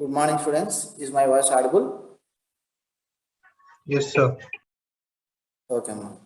Good morning, students. Is my voice audible? Yes, sir. Okay, ma'am.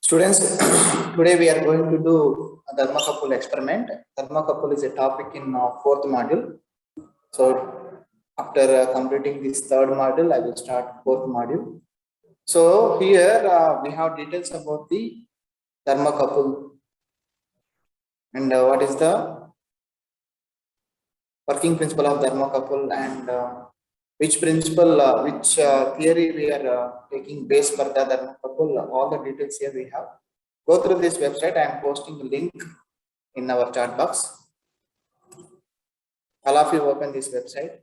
Students, today we are going to do a thermocouple experiment. Thermocouple is a topic in fourth module. So after completing this third module, I will start fourth module. So here we have details about the thermocouple and what is the working principle of thermocouple and which principle, which theory we are taking base for the thermocouple. All the details here we have. Go through this website. I am posting a link in our chat box. All of you open this website.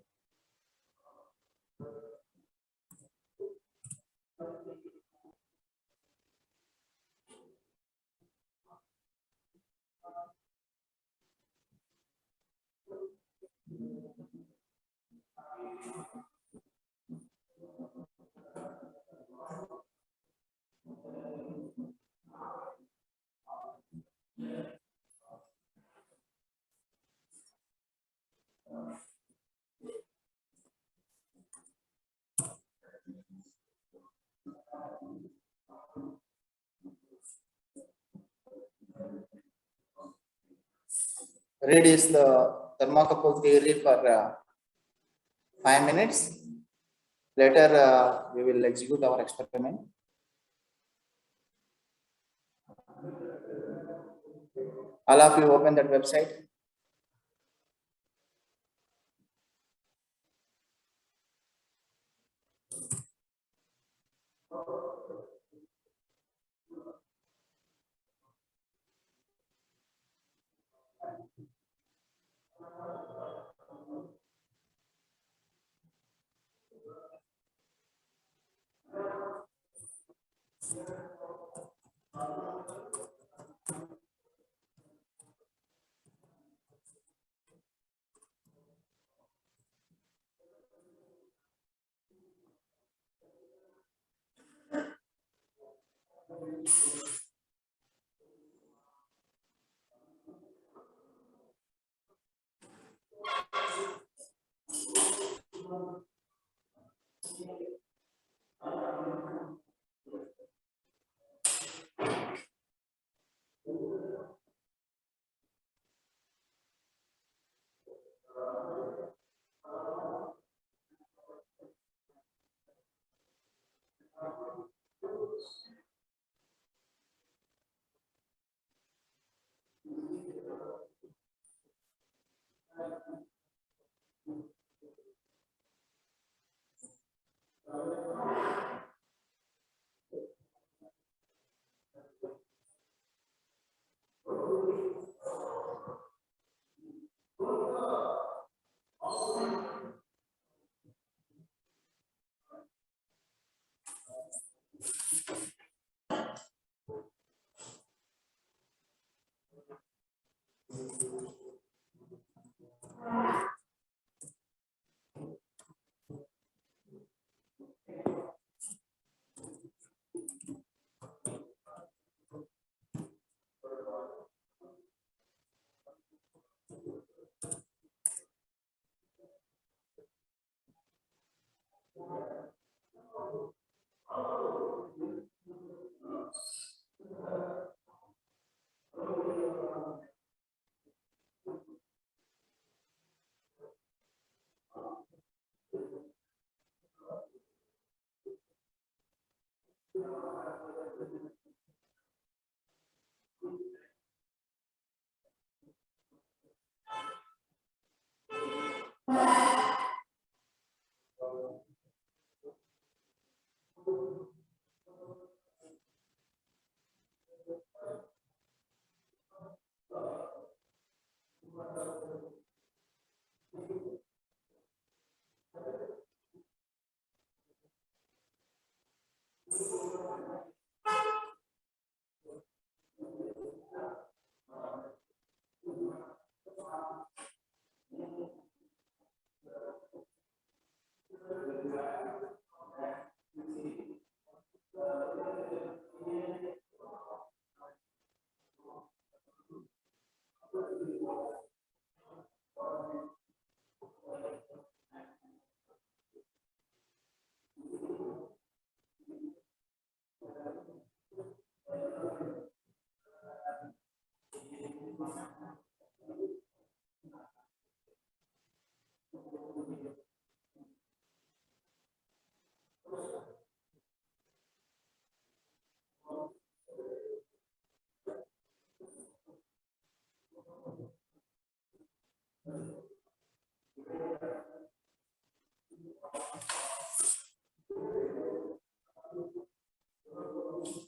Read is the thermocouple theory for 5 minutes. Later, we will execute our experiment. All of you open that website.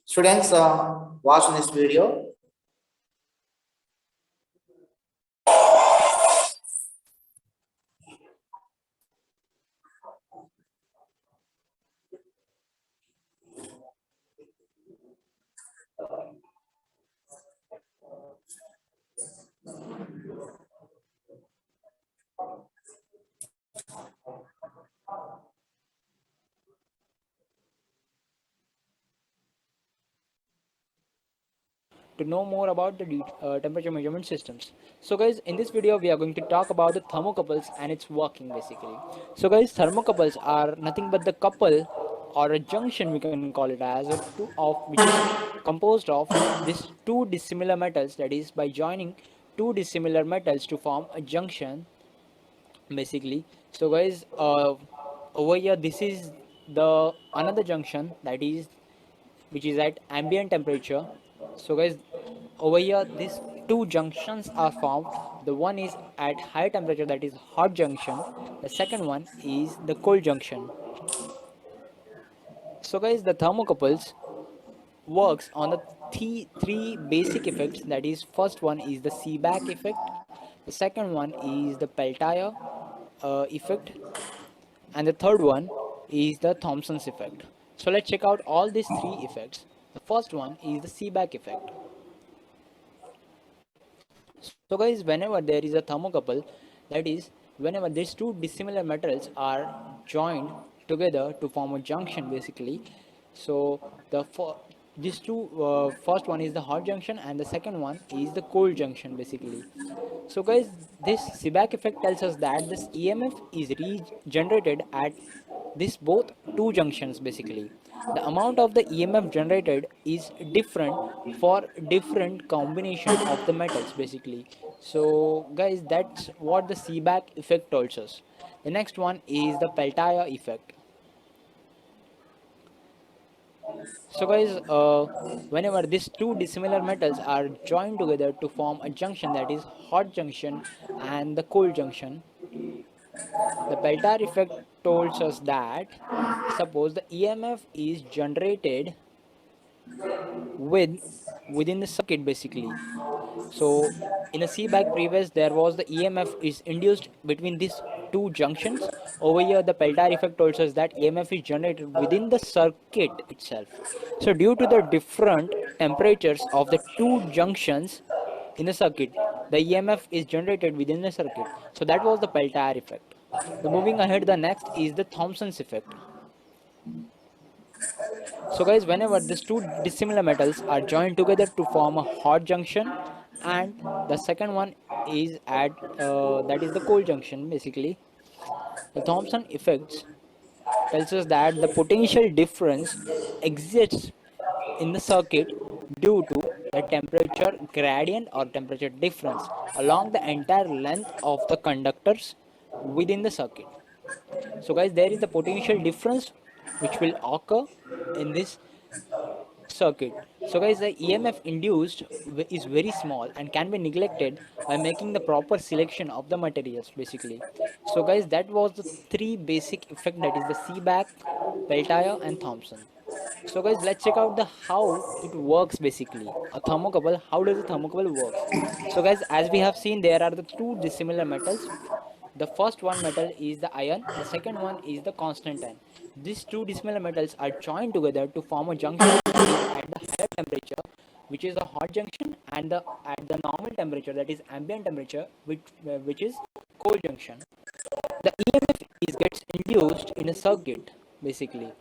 Students, watch this video. To know more about the temperature measurement systems. So guys, in this video we are going to talk about the thermocouples and its working basically. So guys, thermocouples are nothing but the couple or a junction, we can call it as a two of which is composed of these two dissimilar metals, that is by joining two dissimilar metals to form a junction basically. So guys, over here this is the another junction, that is which is at ambient temperature. So guys, over here these two junctions are formed. The one is at high temperature, that is hot junction. The second one is the cold junction. So guys, the thermocouples works on the three basic effects, that is first one is the Seebeck effect, the second one is the Peltier effect, and the third one is the Thompson's effect. So let's check out all these three effects. The first one is the Seebeck effect. So guys, whenever there is a thermocouple, that is whenever these two dissimilar metals are joined together to form a junction basically. So these two, first one is the hot junction and the second one is the cold junction basically. So guys, this Seebeck effect tells us that this EMF is regenerated at this both two junctions basically. The amount of the EMF generated is different for different combination of the metals basically. So guys, that's what the Seebeck effect tells us. The next one is the Peltier effect. So guys, whenever these two dissimilar metals are joined together to form a junction, that is hot junction and the cold junction, the Peltier effect tells us that suppose the EMF is generated with within the circuit basically. So in a Seebeck previous, there was the EMF is induced between these two junctions. Over here the Peltier effect tells us that EMF is generated within the circuit itself. So due to the different temperatures of the two junctions in the circuit, the EMF is generated within the circuit. So that was the Peltier effect. The moving ahead, the next is the Thompson's effect. So guys, whenever these two dissimilar metals are joined together to form a hot junction, and the second one is at that is the cold junction basically, the Thompson effects tells us that the potential difference exists in the circuit due to the temperature gradient or temperature difference along the entire length of the conductors within the circuit. So guys, there is the potential difference which will occur in this circuit. So guys, the EMF induced is very small and can be neglected by making the proper selection of the materials basically. So guys, that was the three basic effect, that is the Seebeck, Peltier and Thompson. So guys, let's check out the how it works basically. A thermocouple, how does a thermocouple works? So guys, as we have seen, there are the two dissimilar metals. The first one metal is the iron, the second one is the constant iron. These two dissimilar metals are joined together to form a junction that is at the higher temperature, which is a hot junction, and the at the normal temperature, that is ambient temperature, which is cold junction. The EMF is gets induced in a circuit basically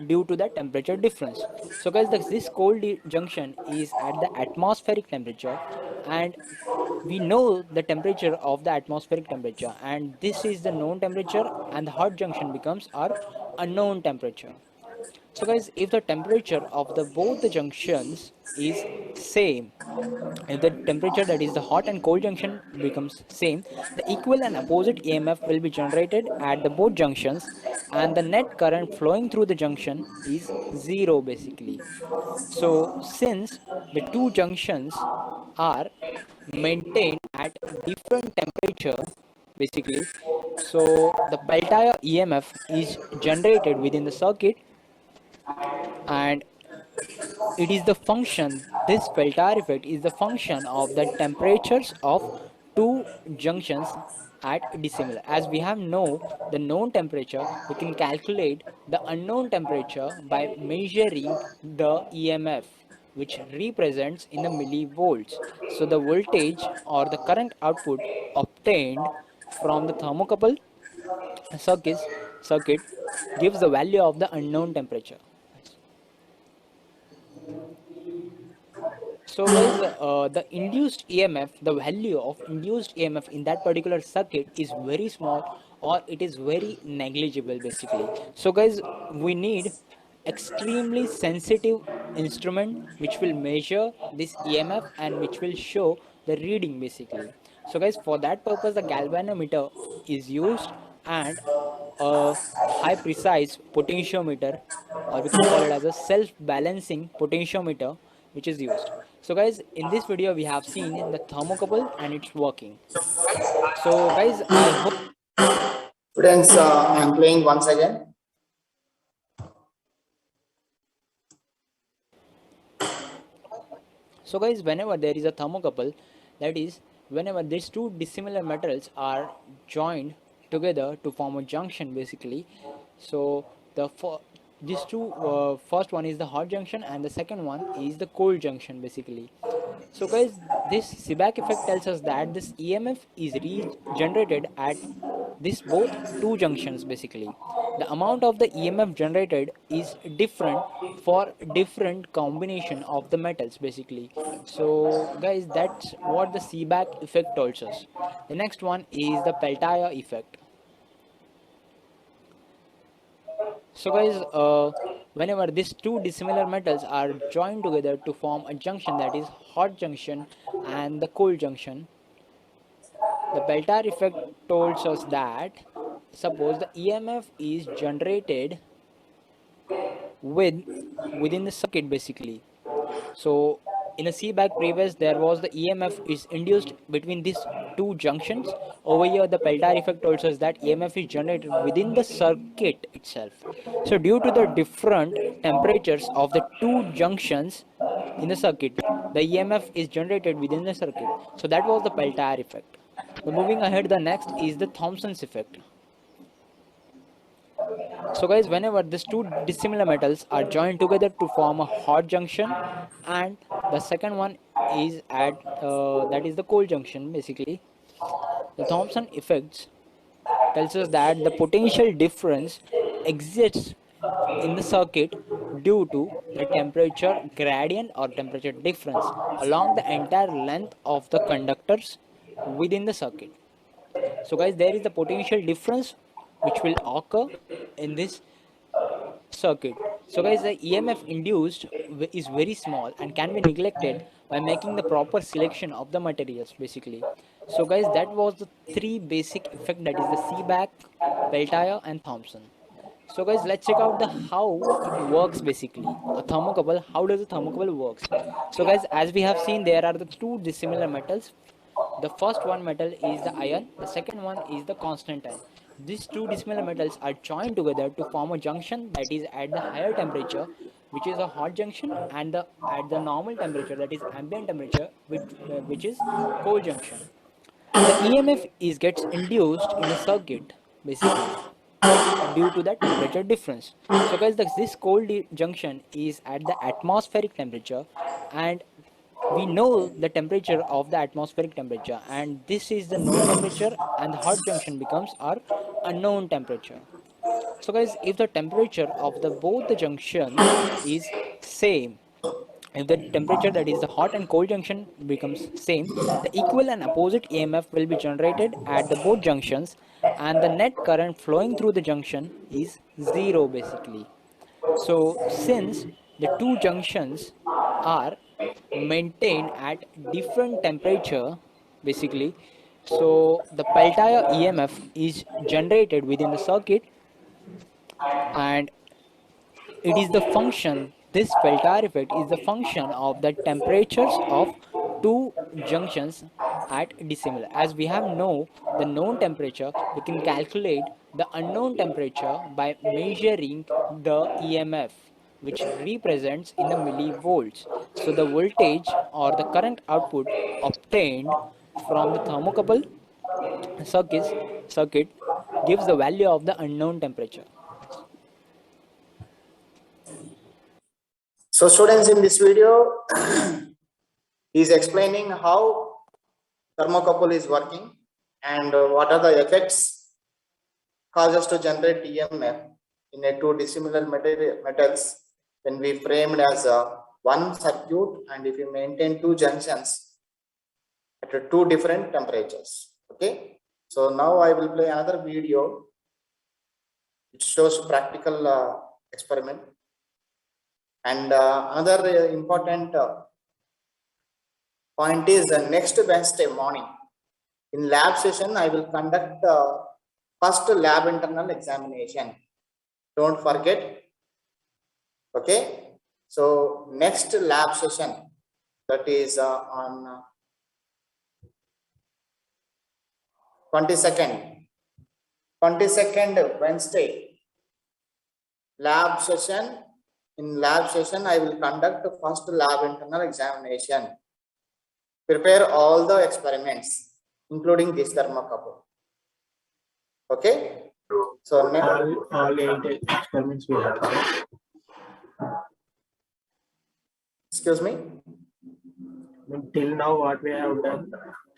due to the temperature difference. So guys, this cold junction is at the atmospheric temperature, and we know the temperature of the atmospheric temperature, and this is the known temperature, and the hot junction becomes our unknown temperature. So guys, if the temperature of the both the junctions is same, if the temperature, that is the hot and cold junction, becomes same, the equal and opposite EMF will be generated at the both junctions, and the net current flowing through the junction is zero basically. So since the two junctions are maintained at different temperature basically, so the Peltier EMF is generated within the circuit, and it is the function, this Peltier effect is the function of the temperatures of two junctions at dissimilar. As we have know the known temperature, we can calculate the unknown temperature by measuring the EMF, which represents in the millivolts. So the voltage or the current output obtained from the thermocouple circuit gives the value of the unknown temperature. So guys, the induced EMF, the value of induced EMF in that particular circuit is very small, or it is very negligible basically. So guys, we need extremely sensitive instrument which will measure this EMF and which will show the reading basically. So guys, for that purpose the galvanometer is used, and a high precise potentiometer, or we can call it as a self-balancing potentiometer, which is used. So guys, in this video we have seen the thermocouple and its working. So guys, I hope Students, I'm playing once again. so guys, whenever there is a thermocouple, that is whenever these two dissimilar metals are joined together to form a junction basically. So the these two, first one is the hot junction and the second one is the cold junction basically. So guys, this Seebeck effect tells us that this EMF is generated at this both two junctions basically. The amount of the EMF generated is different for different combination of the metals basically. So guys, that's what the Seebeck effect tells us. The next one is the Peltier effect. So guys, whenever these two dissimilar metals are joined together to form a junction, that is hot junction and the cold junction, the Peltier effect tells us that suppose the EMF is generated with within the circuit basically. So in a Seebeck previous, there was the EMF is induced between these two junctions. Over here, the Peltier effect tells us that EMF is generated within the circuit itself. So due to the different temperatures of the two junctions in the circuit, the EMF is generated within the circuit. So that was the Peltier effect. Now moving ahead, the next is the Thompson's effect. So guys, whenever these two dissimilar metals are joined together to form a hot junction, and the second one is at that is the cold junction basically, the Thompson effects tells us that the potential difference exists in the circuit due to the temperature gradient or temperature difference along the entire length of the conductors within the circuit. So guys, there is the potential difference which will occur in this circuit. So guys, the EMF induced is very small and can be neglected by making the proper selection of the materials basically. So guys, that was the three basic effect, that is the Seebeck, Peltier and Thompson. So guys, let's check out the how it works basically. A thermocouple, how does a thermocouple works? So guys, as we have seen, there are the two dissimilar metals. The first one metal is the iron, the second one is the constant iron. These two dissimilar metals are joined together to form a junction that is at the higher temperature, which is a hot junction, and at the normal temperature, that is ambient temperature, which is cold junction. The EMF is gets induced in the circuit basically due to the temperature difference. So guys, this cold junction is at the atmospheric temperature, and we know the temperature of the atmospheric temperature, and this is the known temperature, and the hot junction becomes our unknown temperature. So guys, if the temperature of the both the junctions is same, if the temperature, that is the hot and cold junction, becomes same, the equal and opposite EMF will be generated at the both junctions, and the net current flowing through the junction is zero basically. So since the two junctions are maintained at different temperature basically, so the Peltier EMF is generated within the circuit, and it is the function, this Peltier effect is the function of the temperatures of two junctions at dissimilar. As we have know the known temperature, we can calculate the unknown temperature by measuring the EMF, which represents in the millivolts. So the voltage or the current output obtained from the thermocouple circuit gives the value of the unknown temperature. So students, in this video, he is explaining how thermocouple is working and what are the effects causes to generate EMF in a two dissimilar metals when we framed as a one circuit, and if you maintain two junctions at two different temperatures. Okay, so now I will play another video which shows practical experiment. And another important point is next Wednesday morning in lab session, I will conduct first lab internal examination. Don't forget. Okay. So next lab session, that is on 22nd Wednesday lab session. In lab session, I will conduct the first lab internal examination. Prepare all the experiments, including this thermocouple. Okay. So all 8 experiments we have. excuse me. Till now, what we have done,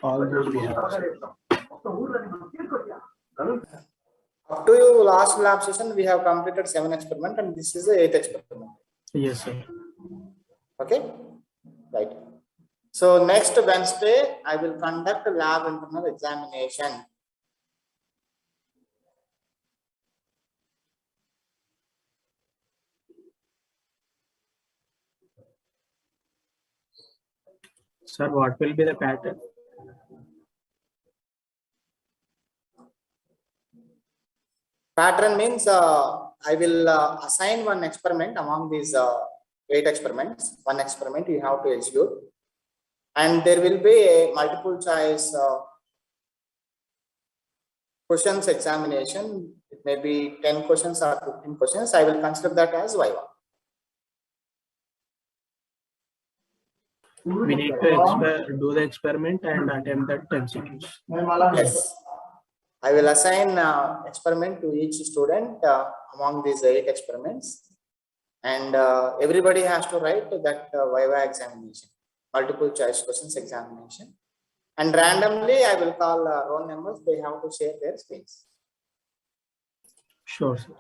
all those we have. Up to your last lab session, we have completed 7 experiments, and this is the 8th experiment. Yes, sir. Okay, right. So next Wednesday, I will conduct a lab internal examination. Sir, what will be the pattern? Pattern means I will assign one experiment among these 8 experiments. One experiment you have to execute, and there will be a multiple choice questions examination. It may be 10 questions or 15 questions. I will consider that as Viva. We need to do the experiment and attempt that 10 seconds. Yes. I will assign experiment to each student among these 8 experiments, and everybody has to write that Viva examination, multiple choice questions examination, and randomly I will call roll numbers. They have to share their screens. Sure, sir.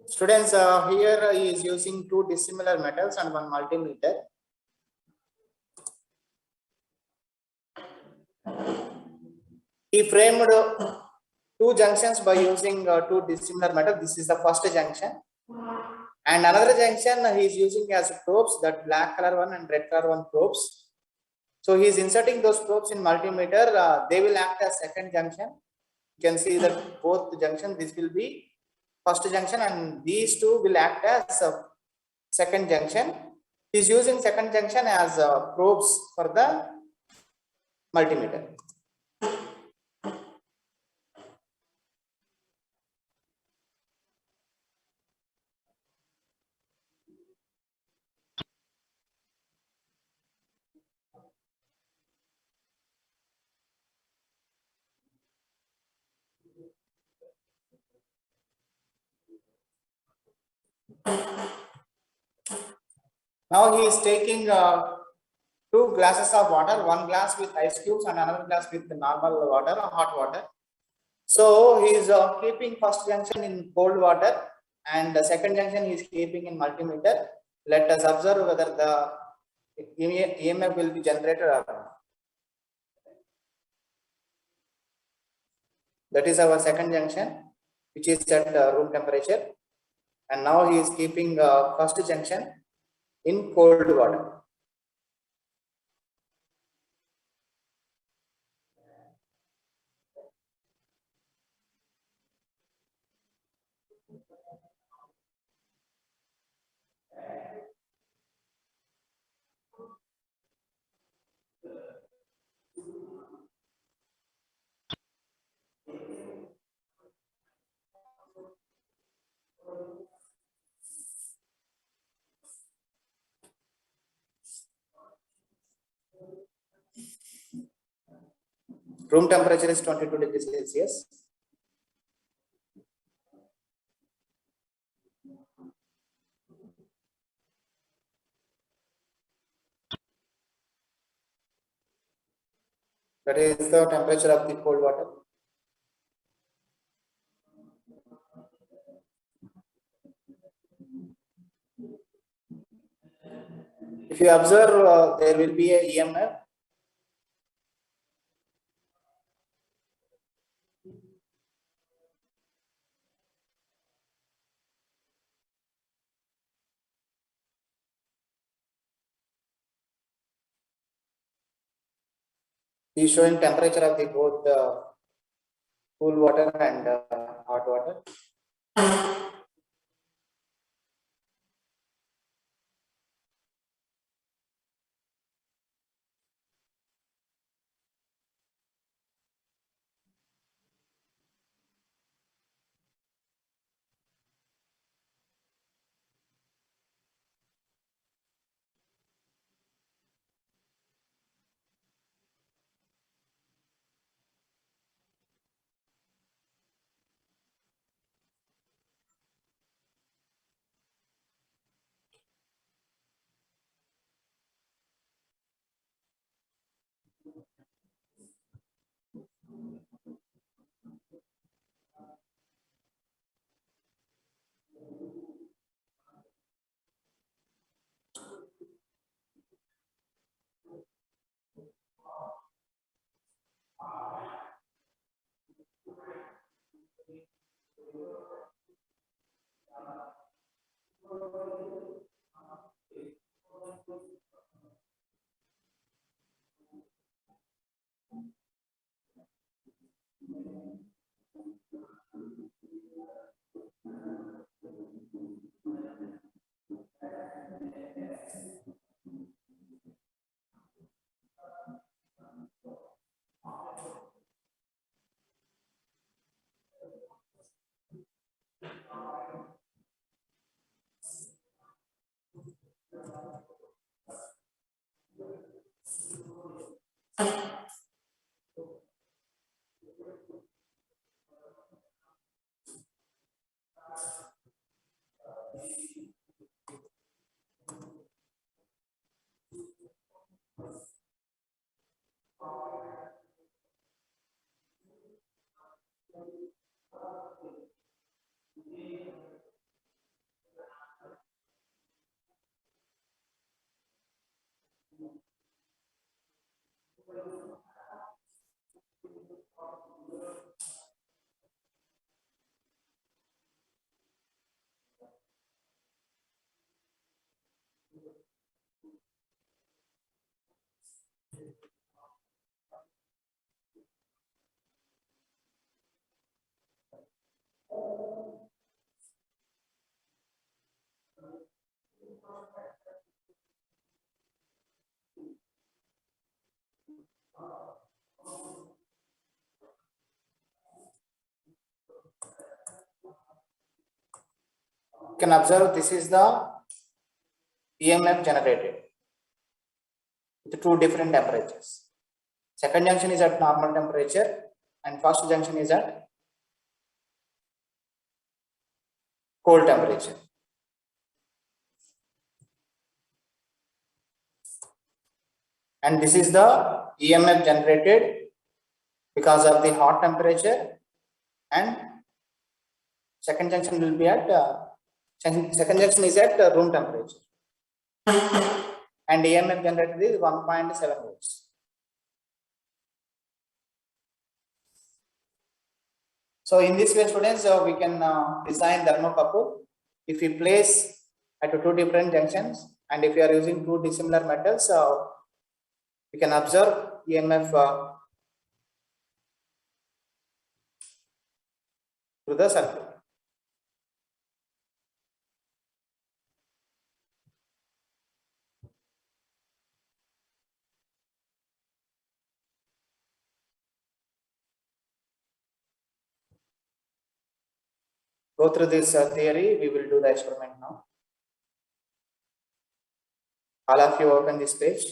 Students, here he is using two dissimilar metals and one multimeter. He framed two junctions by using two dissimilar metals. This is the first junction. And another junction he is using as probes, that black color one and red color one probes. So he is inserting those probes in multimeter. They will act as second junction. You can see that both junction, this will be first junction and these two will act as a second junction. He is using second junction as probes for the multimeter. Now he is taking two glasses of water, one glass with ice cubes and another glass with normal water, hot water. So he is keeping first junction in cold water and the second junction he is keeping in multimeter. Let us observe whether the EMF will be generated or not. That is our second junction, which is at room temperature. And now he is keeping first junction in cold water. Room temperature is 22 degrees Celsius. That is the temperature of the cold water. If you observe, there will be a EMF. He is showing temperature of the both cool water and hot water. You can observe this is the EMF generated with two different temperatures. Second junction is at normal temperature and first junction is at cold temperature. And this is the EMF generated because of the hot temperature, and second junction will be at second junction is at room temperature, and EMF generated is 1.7 volts. So in this way, students, we can design thermocouple if we place at two different junctions, and if we are using two dissimilar metals, we can observe EMF through the circuit. Go through this theory. We will do the experiment now. All of you open this page.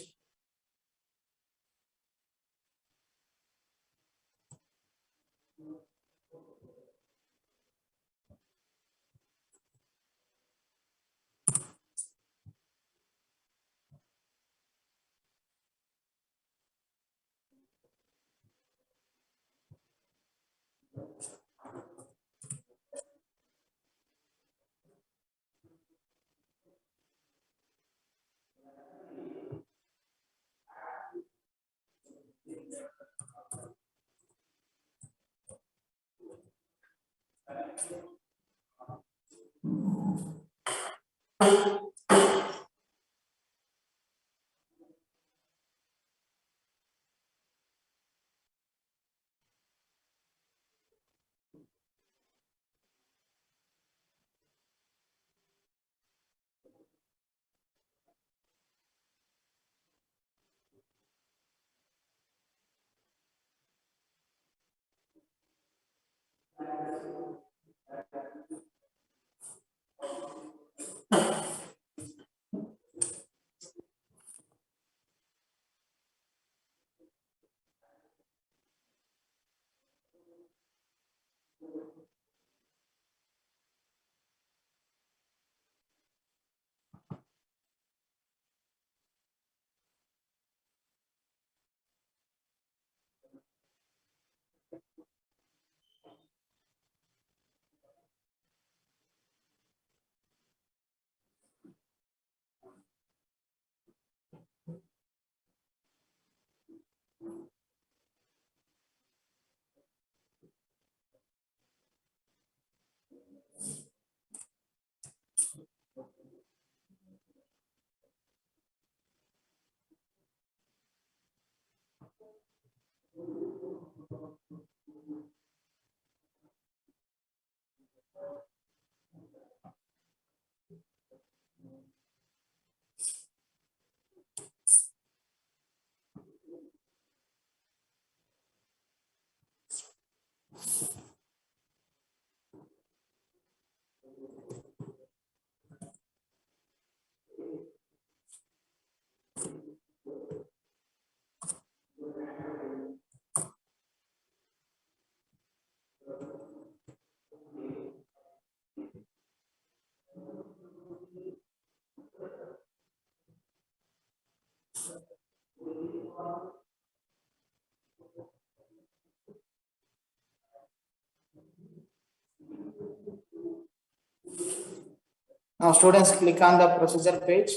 Now students, click on the procedure page.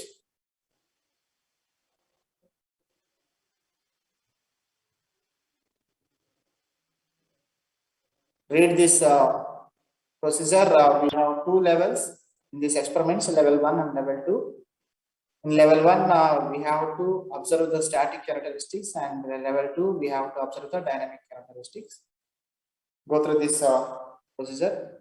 Read this procedure. We have two levels in this experiment, so level 1 and level 2. In level 1, we have to observe the static characteristics, and in level 2, we have to observe the dynamic characteristics. Go through this procedure.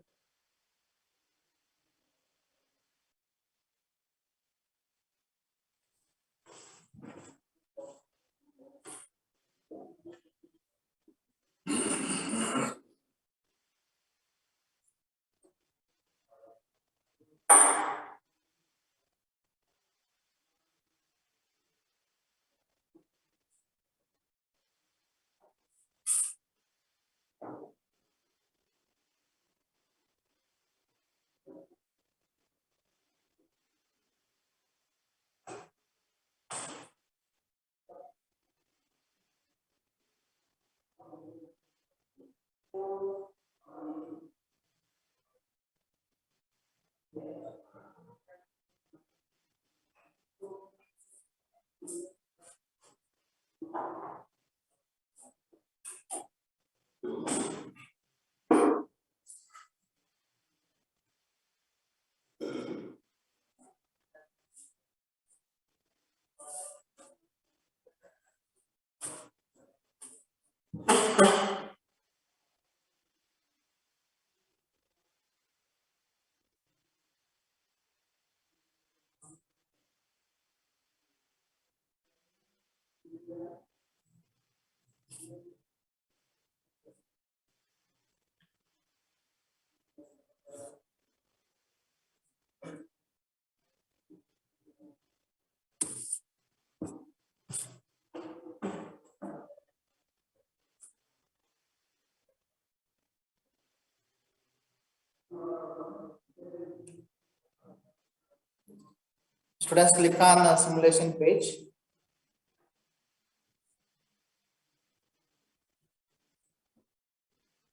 Students, click on the simulation page.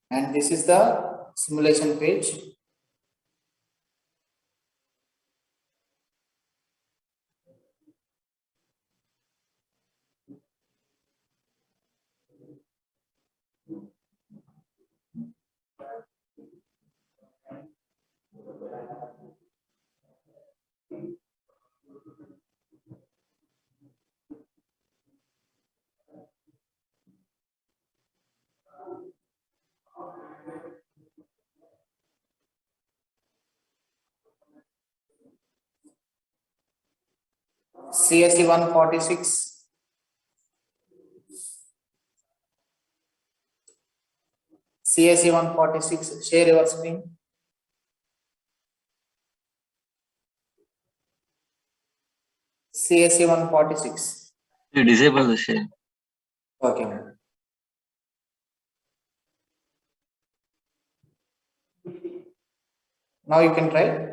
And this is the simulation page. CSE 146. CSE 146, share your screen. CSE 146. You disable the share. Okay. Now you can try.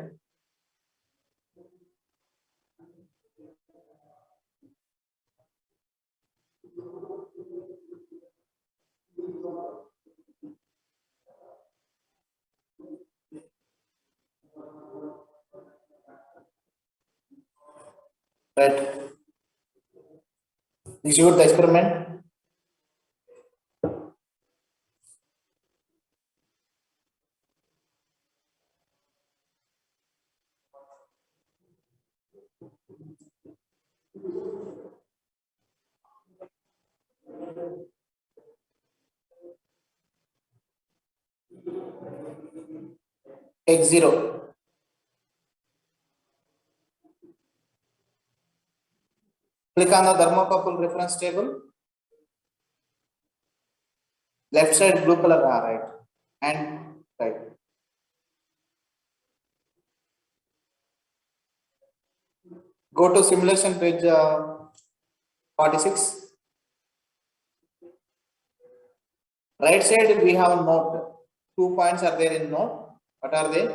Right. Execute the experiment. X0. Click on the thermocouple reference table. Left side blue color, right, and right. Go to simulation page 46. Right side we have note. 2 points are there in note. What are they?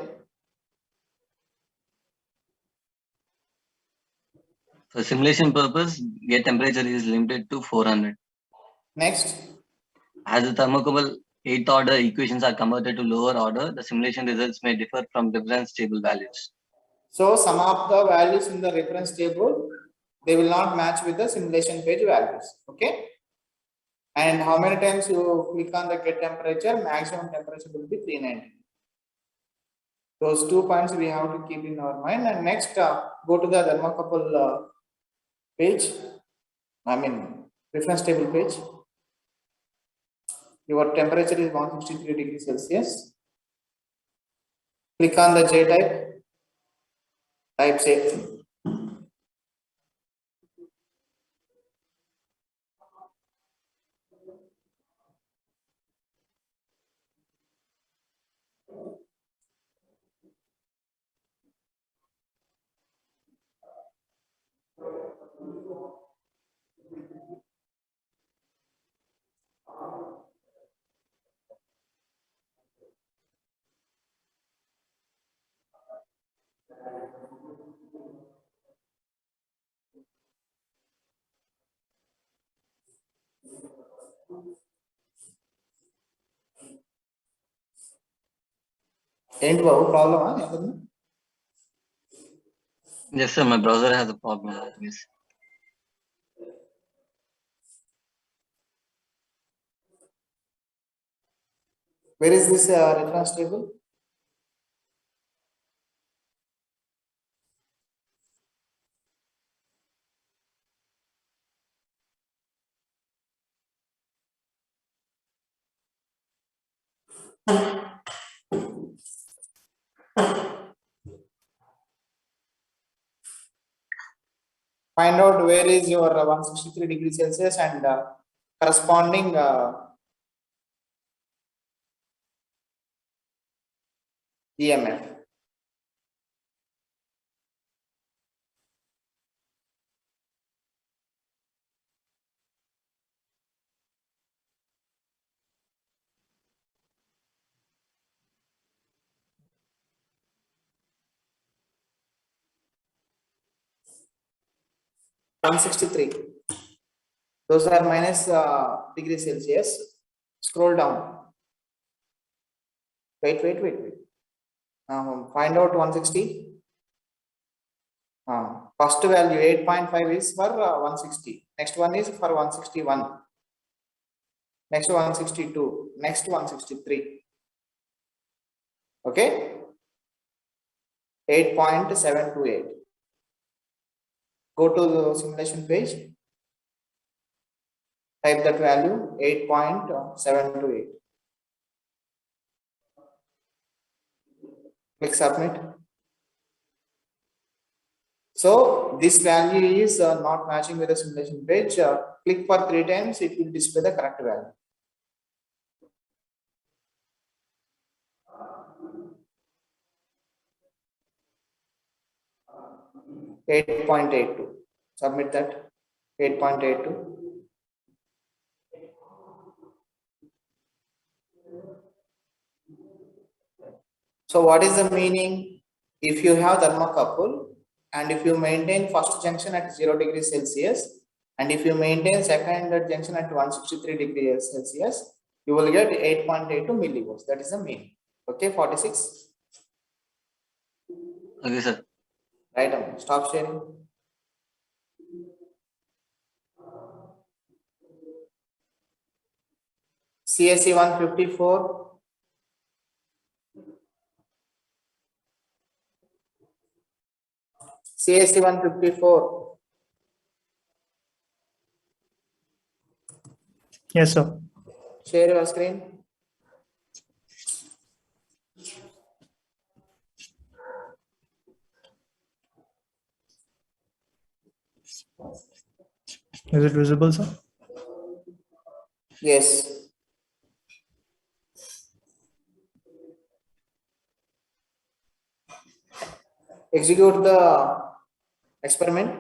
For simulation purpose, get temperature is limited to 400. Next. As the thermocouple 8th order equations are converted to lower order, the simulation results may differ from reference table values. So some of the values in the reference table, they will not match with the simulation page values. Okay. And how many times you click on the get temperature, maximum temperature will be 390. Those 2 points we have to keep in our mind. And next, go to the thermocouple page, I mean reference table page. Your temperature is 163 degrees Celsius. Click on the J type, type say ఏంటి బాబు ప్రాబ్లమా ఏమన్నా? Yes, sir. My browser has a problem. Yes. Where is this reference table? Find out where is your 163 degrees Celsius and corresponding EMF. (163). Those are minus degrees Celsius. Scroll down. Wait. Find out 160. First value 8.5 is for 160. Next one is for 161. Next 162. Next 163. Okay. 8.728. Go to the simulation page. Type that value 8.728. Click submit. So this value is not matching with the simulation page. Click for 3 times, it will display the correct value. (8.82). Submit that. 8.82. So what is the meaning? If you have thermocouple and if you maintain first junction at 0 degrees Celsius and if you maintain second junction at 163 degrees Celsius, you will get 8.82 millivolts. That is the meaning. Okay, 46. Okay, sir. Right, stop sharing. CSE 154. CSE 154. Yes, sir. Share your screen. Is it visible, sir? Yes. Execute the experiment.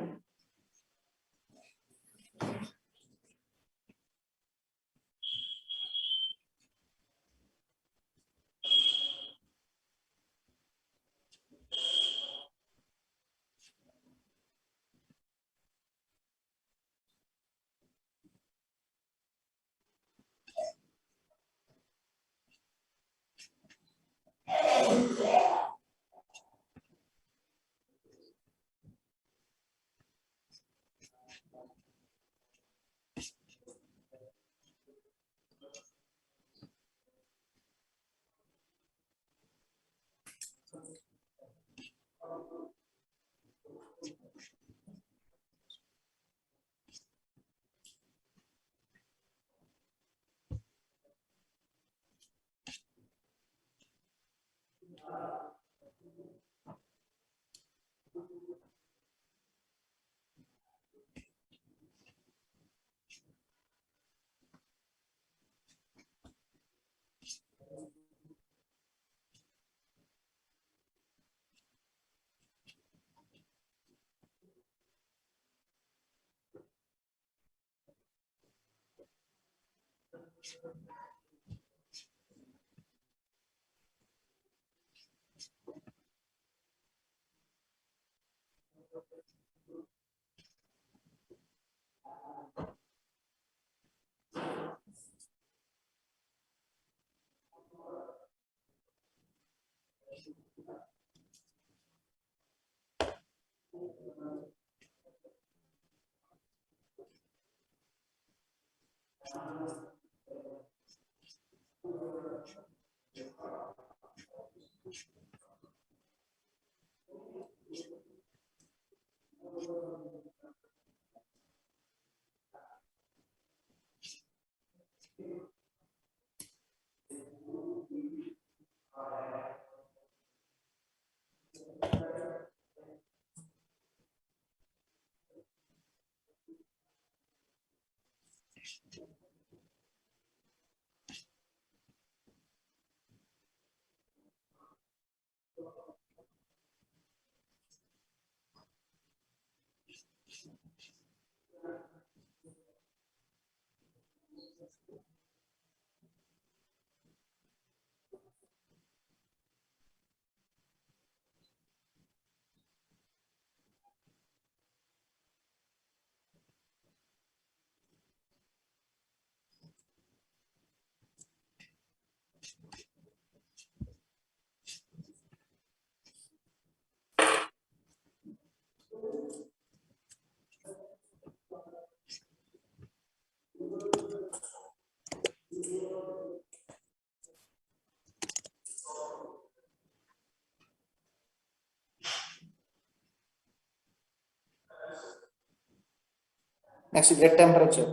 Next, get temperature.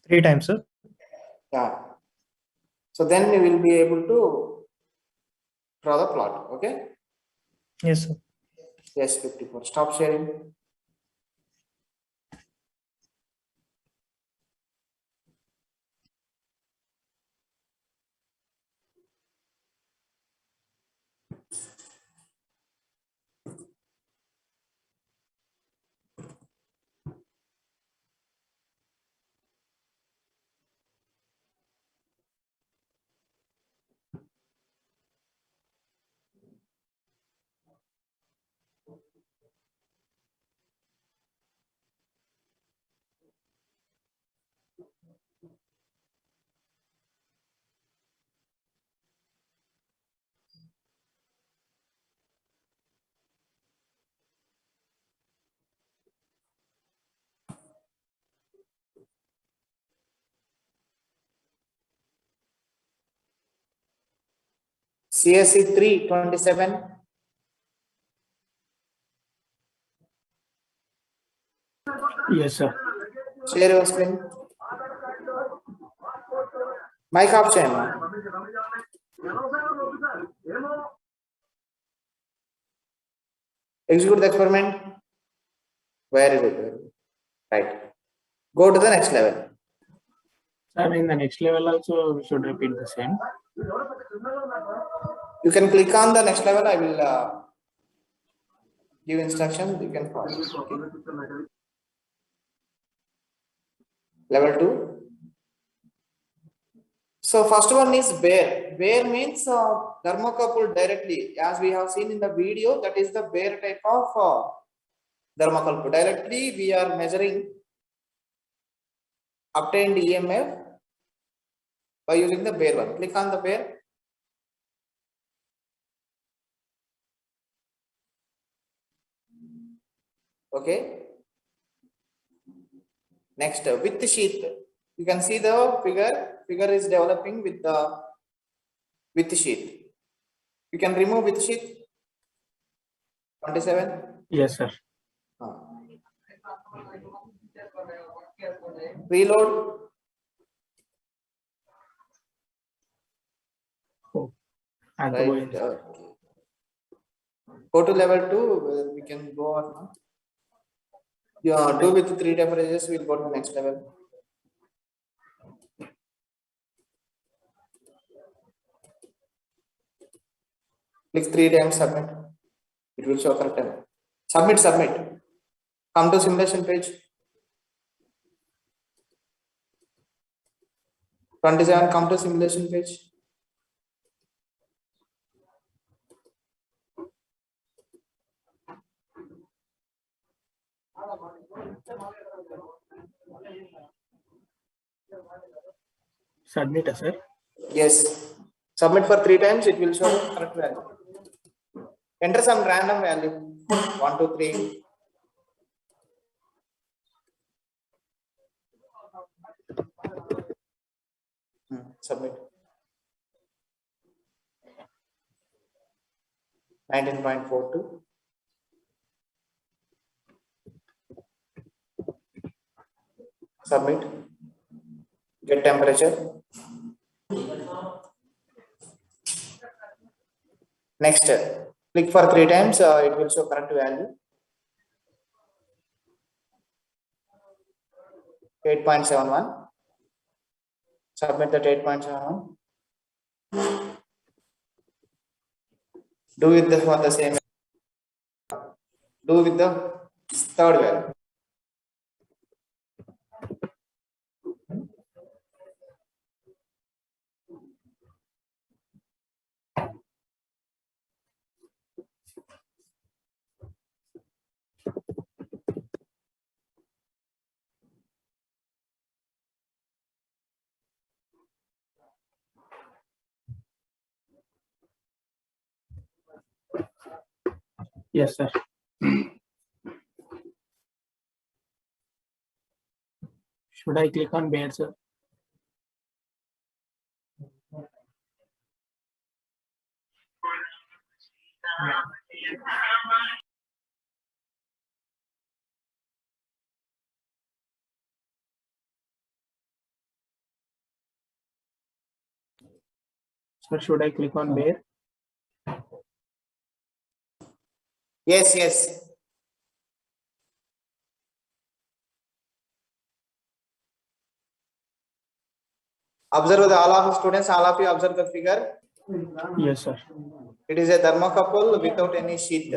3 times, sir. Yeah. So then we will be able to draw the plot. Okay. Yes, sir. Yes, 54. Stop sharing. CSC 327. Yes, sir. Share your screen. Mic off channel. Execute the experiment. Very good. Very good. Right. Go to the next level. Sir, in the next level also we should repeat the same. You can click on the next level. I will give instruction. You can follow. Okay. Level 2. So first one is bare. Bare means thermocouple directly. As we have seen in the video, that is the bare type of thermocouple. Directly we are measuring obtained EMF by using the bare one. Click on the bare. Okay. Next, with the sheet. You can see the figure. Figure is developing with the sheet. You can remove with sheet. 27. Yes, sir. Reload. Oh, and the Right. boy- Go to level 2. We can go on now. Yeah, 2 with 3 temperatures. We'll go to the next level. Click 3 times, submit. It will show correct time. Submit, submit. Come to simulation page. 27, come to simulation page. Submit, sir. Yes. Submit for 3 times, it will show the correct value. Enter some random value. 1, 2, 3. Submit. 19.42. Submit. Get temperature. Next, click for 3 times, it will show correct value. 8.71. Submit that 8.71. Do with the for the same. Do with the third value. Yes, sir. Should I click on bear, sir? Sir, should I click on bear? Yes, yes. Observe the all of students, all of you observe the figure. Yes, sir. It is a thermocouple without any sheath.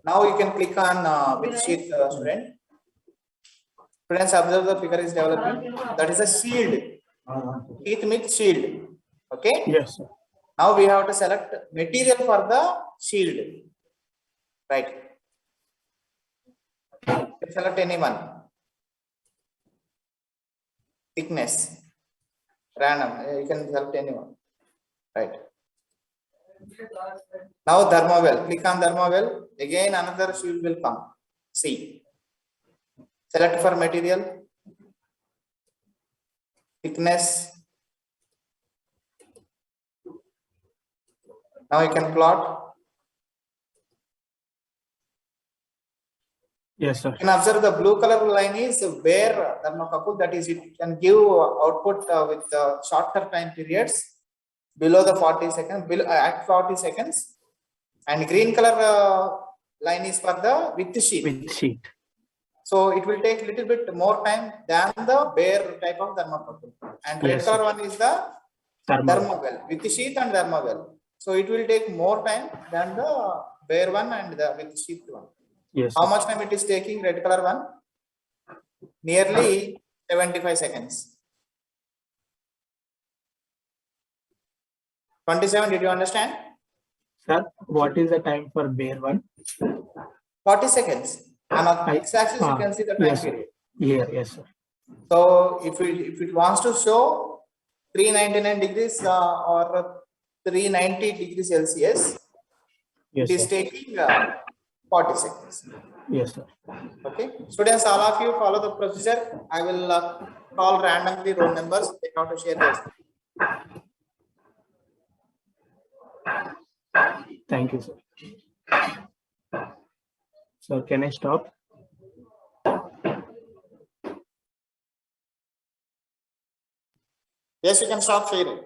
Now you can click on with sheath, student. Students, observe the figure is developing. That is a shield. Sheath means shield. Okay. Yes, sir. Now we have to select material for the shield. Right. Select any one. Thickness. Random. You can select anyone. Right. Now thermowell. Click on thermowell. Again another shield will come. See. Select for material. Thickness. Now you can plot. Yes, sir. You can observe the blue color line is where thermocouple, that is, it can give output with shorter time periods below the 40 seconds, at 40 seconds, and green color line is for the with sheet. With sheet. So it will take little bit more time than the bare type of thermocouple. And red Yes, color sir. one is the thermowell with sheath and thermowell. So it will take more time than the bare one and the with sheath one. Yes. How Sir. much time it is taking? Red color one? Nearly 75 seconds. 27, did you understand? Sir, what is the time for bear one? 40 seconds. On x-axis, you can see the time yes, period. Yeah, yes, sir. So if it wants to show 399 degrees or 390 degrees Celsius, Yes, it is sir. taking 40 seconds. Yes, sir. Okay. Students, all of you follow the procedure. I will call randomly roll numbers. They have to share their. Thank you, sir. So can I stop? Yes, you can stop sharing.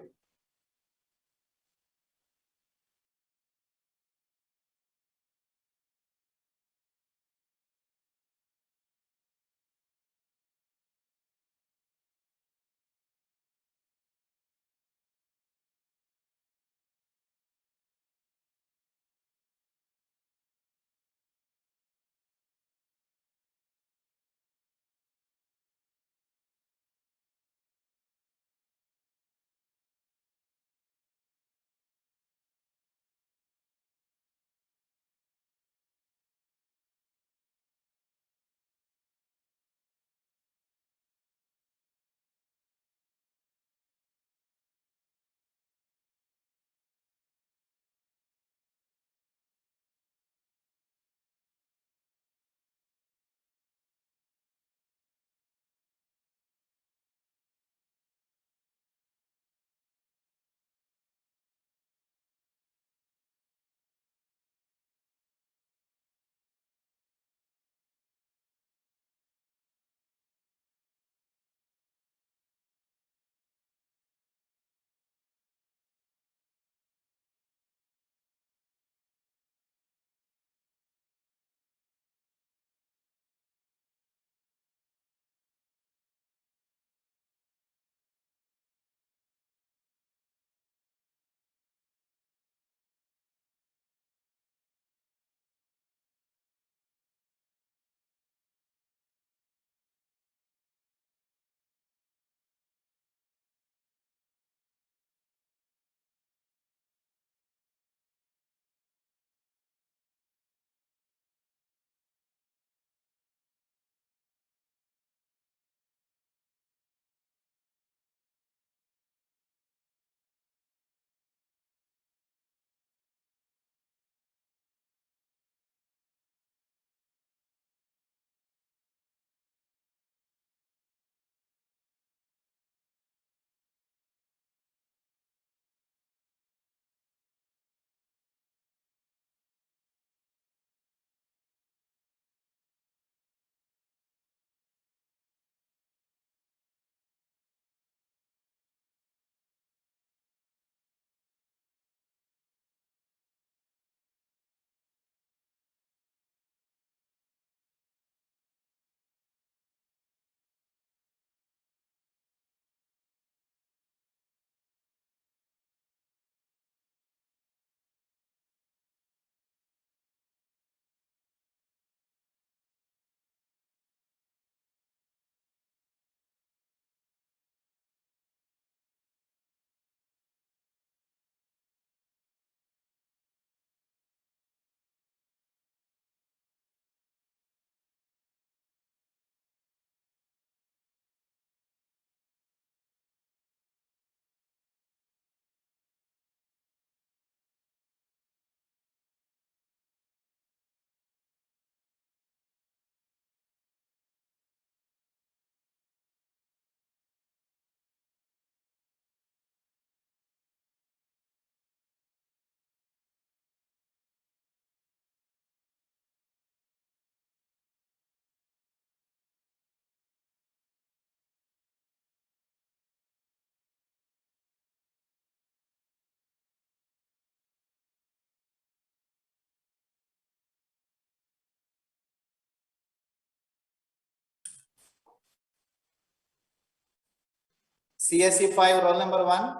CSE 5 roll number 1.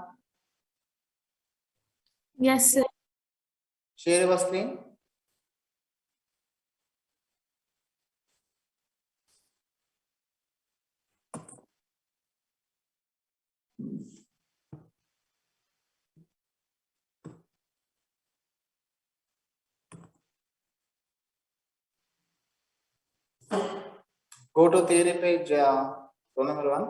Yes, sir. Share your screen. Go to theory page, roll number 1.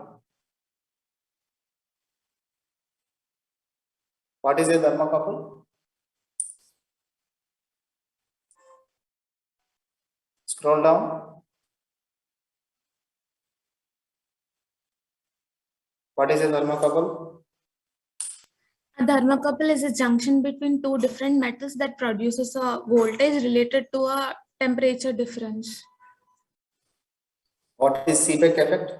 What is a thermocouple? Scroll down. What is a thermocouple? A thermocouple is a junction between two different metals that produces a voltage related to a temperature difference. What is Seebeck effect?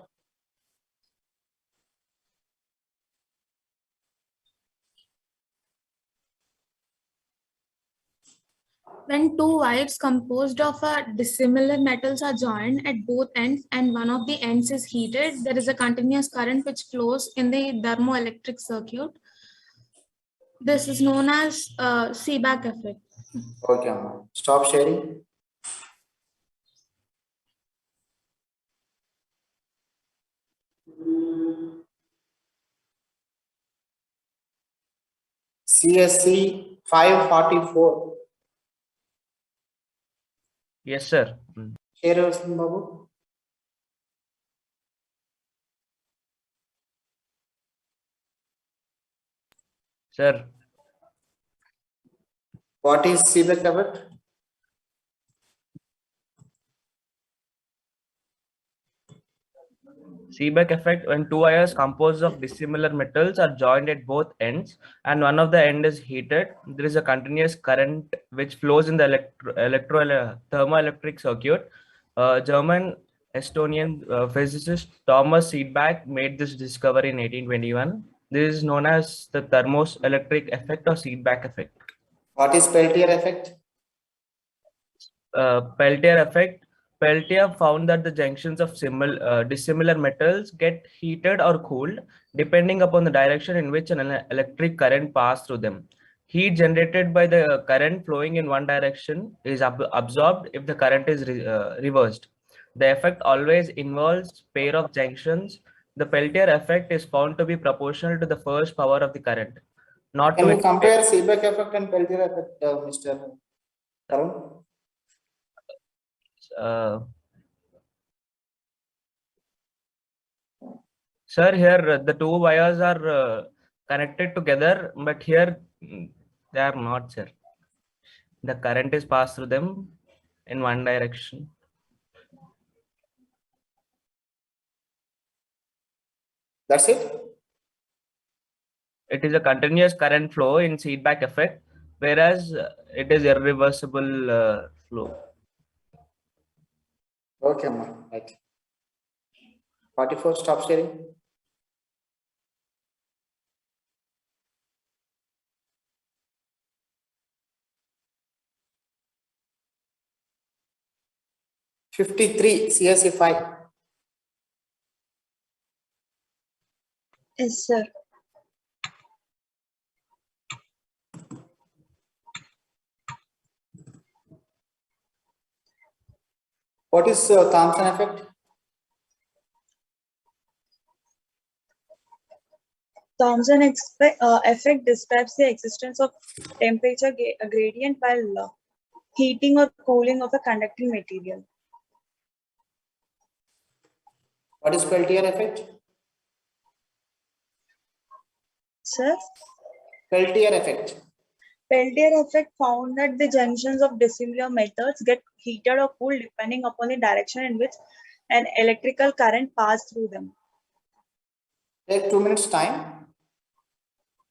When two wires composed of dissimilar metals are joined at both ends and one of the ends is heated, there is a continuous current which flows in the thermoelectric circuit. This is known as Seebeck effect. Okay, Amma. Stop sharing. CSC 544. Yes, sir. Share your screen, Babu. Sir, What is Seebeck effect? Seebeck effect when two wires composed of dissimilar metals are joined at both ends and one of the end is heated, there is a continuous current which flows in the thermoelectric circuit. German Estonian physicist Thomas Seebeck made this discovery in 1821. This is known as the thermoelectric effect or Seebeck effect. What is Peltier effect? Peltier effect. Peltier found that the junctions of dissimilar metals get heated or cooled depending upon the direction in which an electric current passes through them. Heat generated by the current flowing in one direction is absorbed if the current is reversed. The effect always involves pair of junctions. The Peltier effect is found to be proportional to the first power of the current, not Can to you its compare Seebeck effect and Peltier effect, Mr. Tarun? uh, Sir, here the two wires are connected together, but here they are not, sir. The current is passed through them in one direction. That's it? It is a continuous current flow in Seebeck effect, whereas it is irreversible flow. Okay, Amma. Right. 44, stop sharing. CSE 5. Yes, sir. What is Thompson effect? Effect describes the existence of temperature gradient while heating or cooling of a conducting material. What is Peltier effect? Sir, Peltier effect. Peltier effect found that the junctions of dissimilar metals get heated or cooled depending upon the direction in which an electrical current passes through them. Take 2 minutes time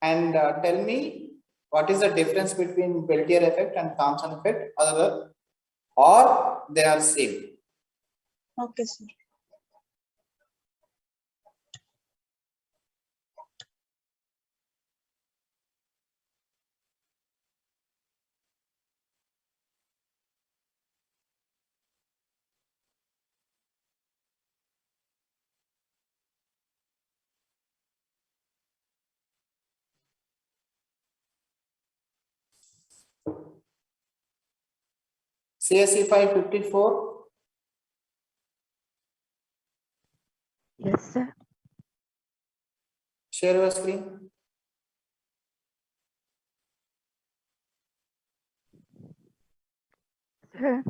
and tell me what is the difference between Peltier effect and Thompson effect, or they are same. Okay, sir. CSE 554. Yes, sir. Share your screen. Sir.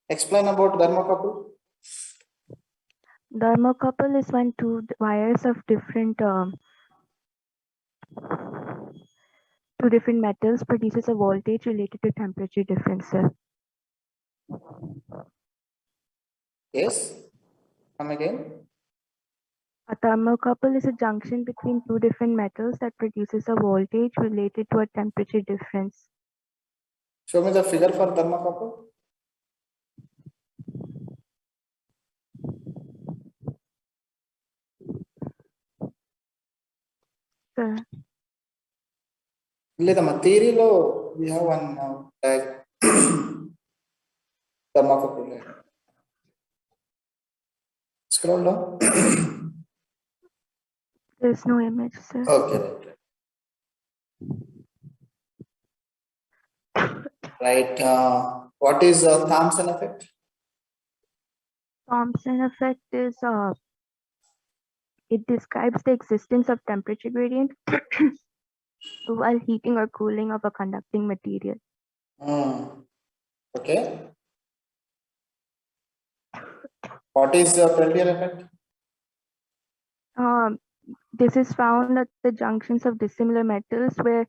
Explain about thermocouple. Thermocouple is when wires of different two different metals produces a voltage related to temperature difference, sir. Yes. Come again. A thermocouple is a junction between two different metals that produces a voltage related to a temperature difference. Show me the figure for thermocouple. Sir. లేదమ్మా థియరీలో we have one thermocouple. Scroll down. There's no image, sir. Okay, right. What is Thompson effect? Thompson effect is it describes the existence of temperature gradient while heating or cooling of a conducting material. Okay. What is Peltier effect? This is found at the junctions of dissimilar metals where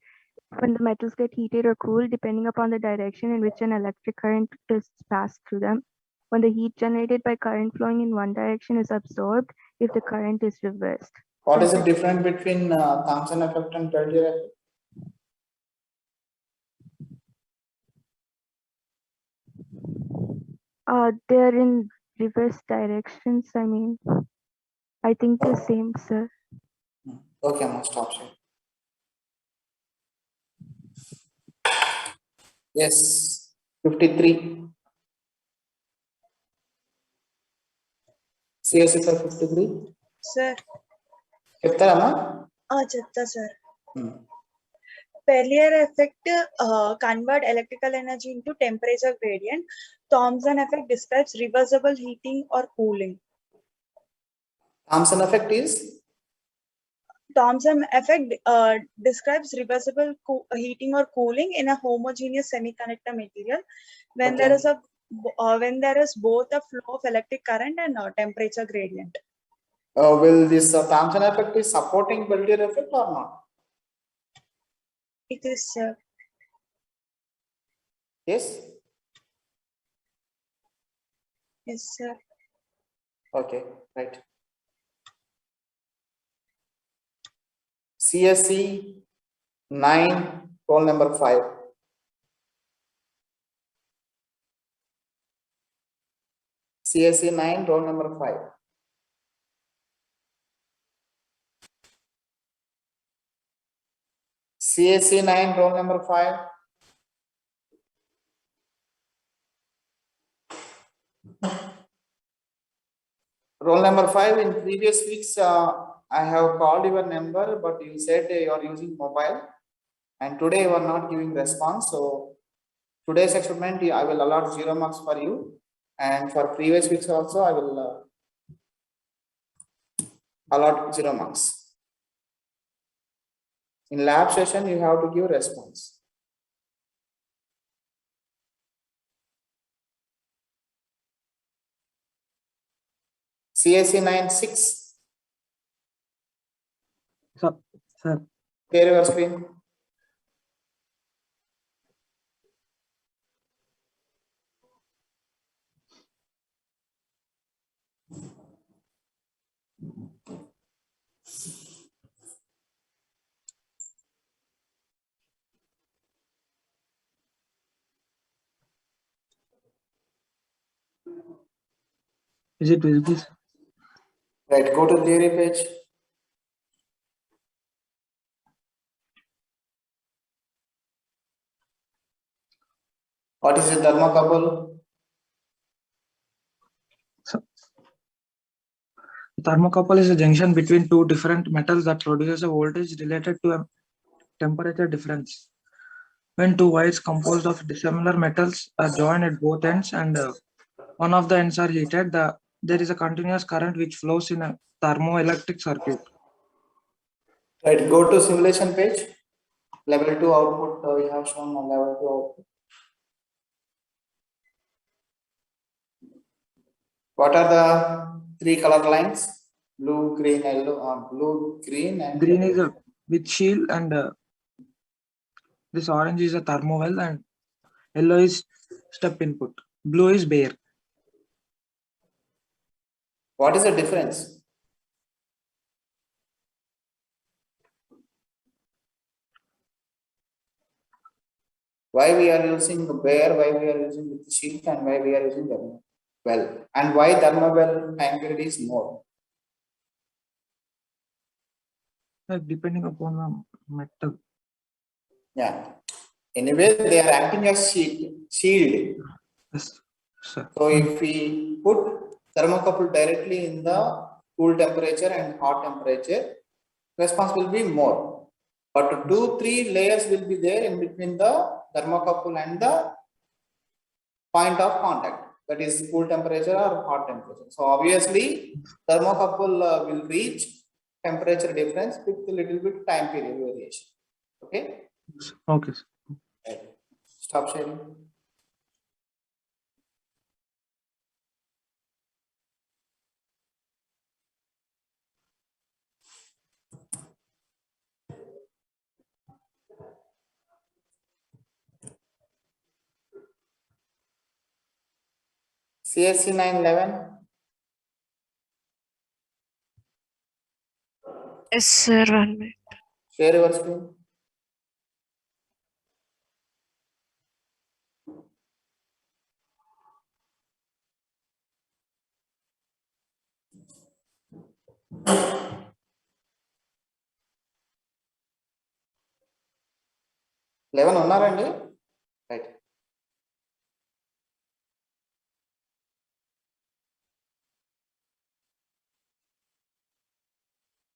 when the metals get heated or cooled depending upon the direction in which an electric current is passed through them. When the heat generated by current flowing in one direction is absorbed if the current is reversed. What is the difference between Thompson effect and Peltier effect? They're in reverse directions. I mean, I think the same, sir. Okay, I'm gonna stop here. Yes, 53. CSE for 53. Sir. చెప్తారమ్మా? చెప్తా sir. Peltier effect convert electrical energy into temperature gradient. Thompson effect describes reversible heating or cooling. Thompson effect is? Thompson effect describes reversible heating or cooling in a homogeneous semiconductor material when there is both a flow of electric current and temperature gradient. Will this Thompson effect is supporting Peltier effect or not? It is, sir. Yes. Yes, sir. Okay, right. CSE 9, roll number 5. CSE 9, roll number 5. CSE 9, roll number 5. Roll number 5. In previous weeks, I have called your number, but you said you are using mobile, and today you are not giving response. So today's experiment, I will allot 0 marks for you, and for previous weeks also, I will allot 0 marks. In lab session, you have to give response. CSE 9-6. Sir. Share your screen. Is it visible? Right, go to theory page. What is a thermocouple? So, thermocouple is a junction between two different metals that produces a voltage related to a temperature difference. When two wires composed of dissimilar metals are joined at both ends and one of the ends are heated, there is a continuous current which flows in a thermoelectric circuit. Right, go to simulation page. Level 2 output, we have shown on level 2 output. What are the three color lines? Blue, green, yellow, blue, green, and Green is a with shield, and this orange is a thermowell, and yellow is step input. Blue is bare. what is the difference? Why we are using bare, why we are using with sheet, and why we are using thermal well, and why thermal well time period is more? Depending upon the metal. Yeah. Anyway, they are acting as shield. Yes, sir. So if we put thermocouple directly in the cool temperature and hot temperature, response will be more. But 2-3 layers will be there in between the thermocouple and the point of contact, that is cool temperature or hot temperature. So obviously thermocouple will reach temperature difference with a little bit time period variation. Okay. Okay. Right. Stop sharing. CSC 911. Yes, sir. 1 minute. Share your screen. Eleven ఉన్నారండి? Right.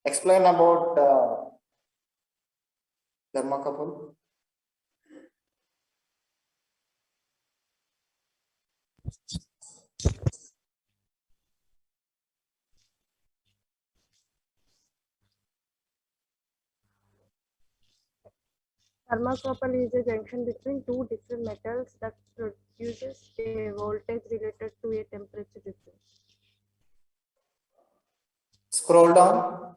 Explain about thermocouple. Thermocouple is a junction between two different metals that produces a voltage related to a temperature difference. Scroll down.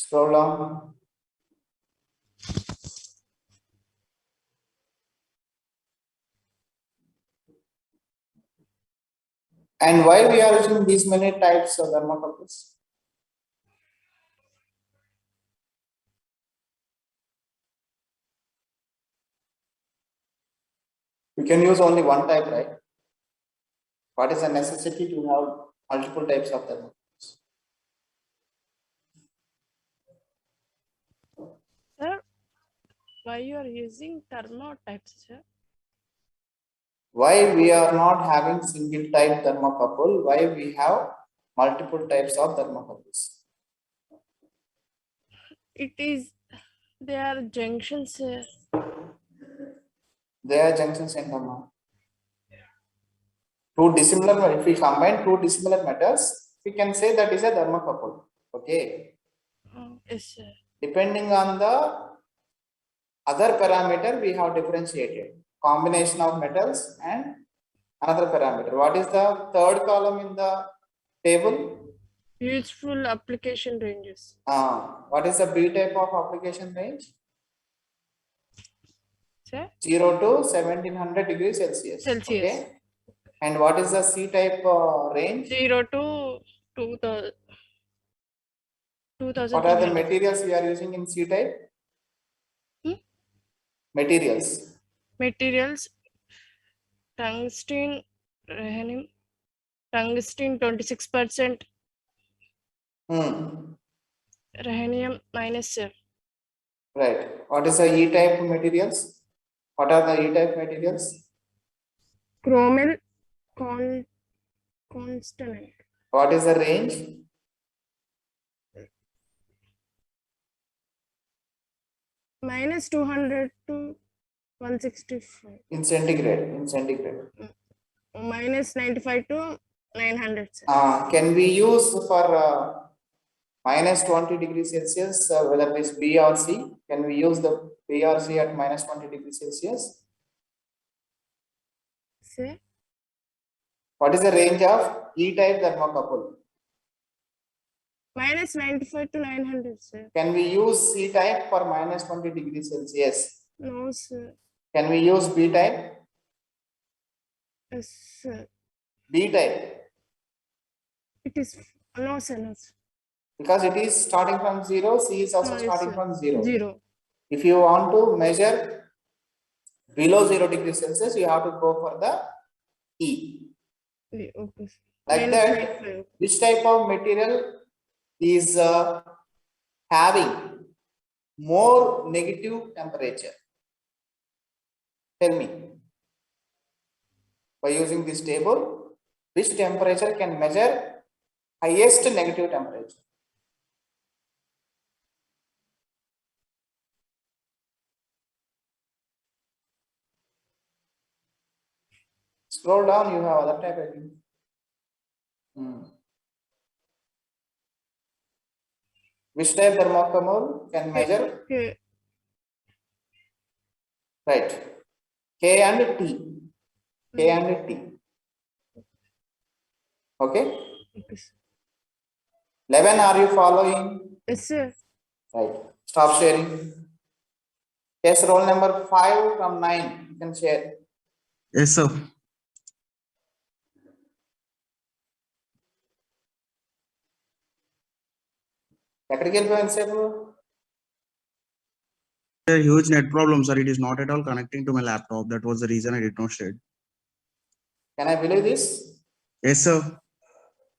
Scroll down. And why we are using these many types of thermocouples? We can use only one type, right? What is the necessity to have multiple types of thermocouples? Sir, why you are using thermo types, sir? Why we are not having single type thermocouple? Why we have multiple types of thermocouples? It is, they are junctions, sir. They are junctions in thermo. Two dissimilar, if we combine two dissimilar metals, we can say that is a thermocouple. Okay. Yes, sir. Depending on the other parameter, we have differentiated combination of metals and another parameter. What is the third column in the table? Useful application ranges. What is the B type of application range? Sir? 0 to 1700 degrees Celsius. Celsius. Okay. And what is the C type range? 0 to 2000. What are the materials we are using in C type? Materials. Materials, tungsten, tungsten 26%, rhenium minus. Right. What is the E type materials? What are the E type materials? Chromyl constant. What is the range? minus 200 to 165. In centigrade. In centigrade. Minus 95 to 900, sir. Can we use for minus 20 degrees Celsius, whether it is B or C? Can we use the B or C at minus 20 degrees Celsius? Sir? What is the range of E-type thermocouple? Minus 95 to 900, sir. Can we use C-type for minus 20 degrees Celsius? No, sir. Can we use B-type? Yes, sir. B-type, It is no, sir. No, sir. because it is starting from 0, C is also Yes, starting sir. from 0. 0. If you want to measure below 0 degrees Celsius, you have to go for the E. Okay, sir. Like Minus that, 95. which type of material is having more negative temperature? Tell me. By using this table, which temperature can measure highest negative temperature? Scroll down, you have other type, I think. Which type thermocouple can measure? Okay. Right. K and T. K and T. Okay. Okay, sir. 11, are you following? Yes, sir. Right. Stop sharing. Yes, roll number 5 from 9. You can share. Yes, sir. ఎక్కడికి వెళ్ళిపోయాను సేపు? A huge net problem, sir. It is not at all connecting to my laptop. That was the reason I did not share. Can I believe this? Yes, sir.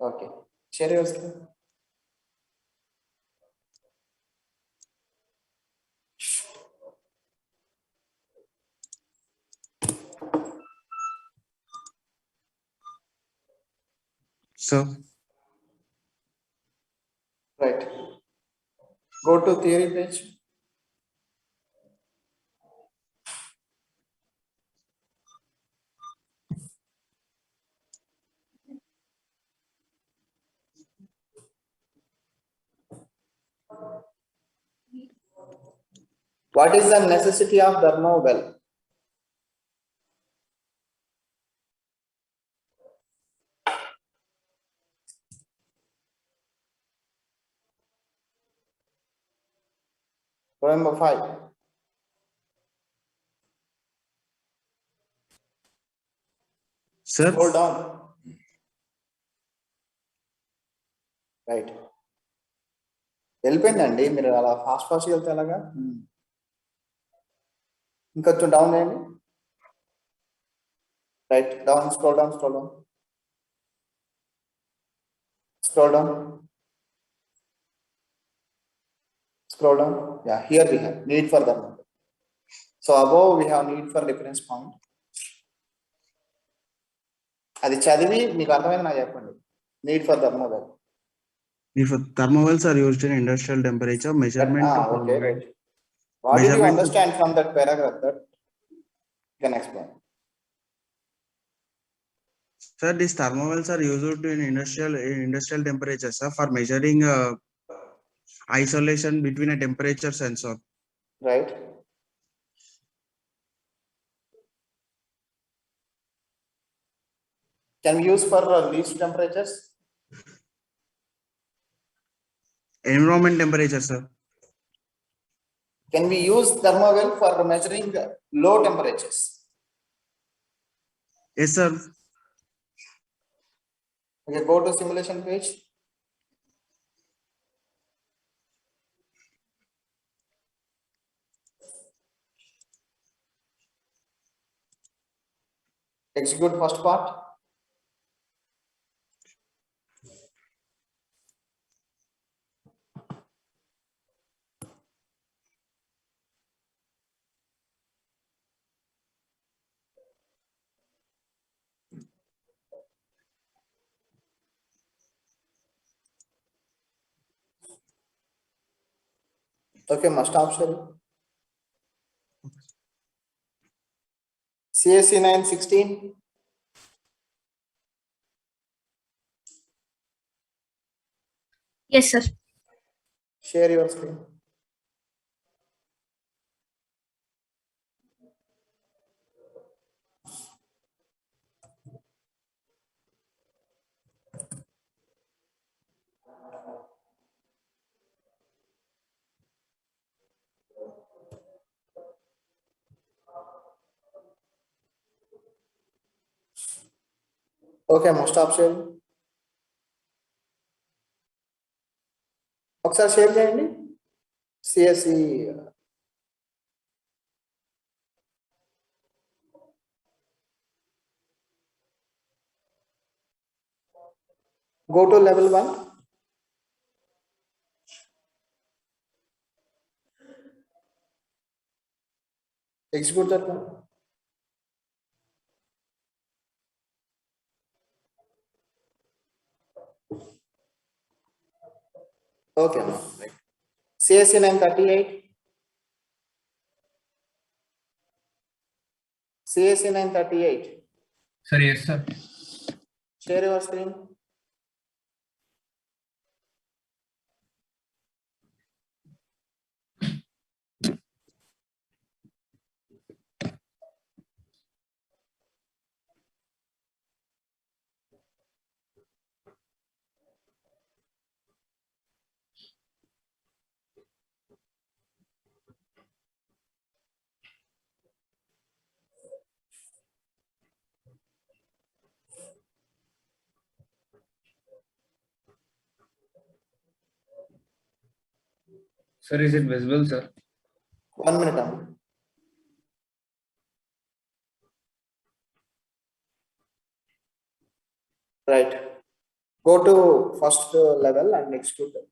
Okay. Share your screen. Sir. Right. Go to theory page. What is the necessity of thermo well? Number 5. Sir. Scroll down. Right. వెళ్ళిపోయిందండి మీరు అలా fast వెళ్తే అలాగా ఇంకొంచెం down చేయండి. Right down, scroll down, scroll down, scroll down, scroll down. Yeah, here we have need for the number. So above we have need for reference point. అది చదివి మీకు అర్థమైంది నాకు చెప్పండి. Need for thermowell. If thermowells are used in industrial temperature measurement. Okay, right. What did you understand from that paragraph that you can explain? Sir, these thermowells are used in industrial temperatures, sir, for measuring isolation between a temperature sensor. Right. Can we use for least temperatures? Environment temperature, sir. Can we use thermowell for measuring low temperatures? Yes, sir. Okay, go to simulation page. Execute first part. Okay, must stop sharing. CSC 916. Yes, sir. Share your screen. Okay, stop sharing. ఒకసారి share చేయండి. CSC go to level 1. Execute that one. Okay, right. CSC 938. CSC 938. Sir, yes, sir. Share your screen. Sir, is it visible, sir? 1 minute. Right. Go to first level and execute it.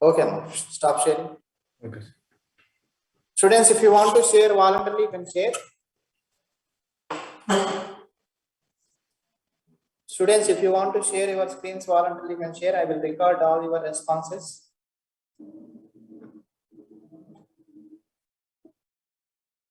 Okay, stop sharing. Okay. Students, if you want to share voluntarily, you can share. Students, if you want to share your screens voluntarily, you can share. I will record all your responses.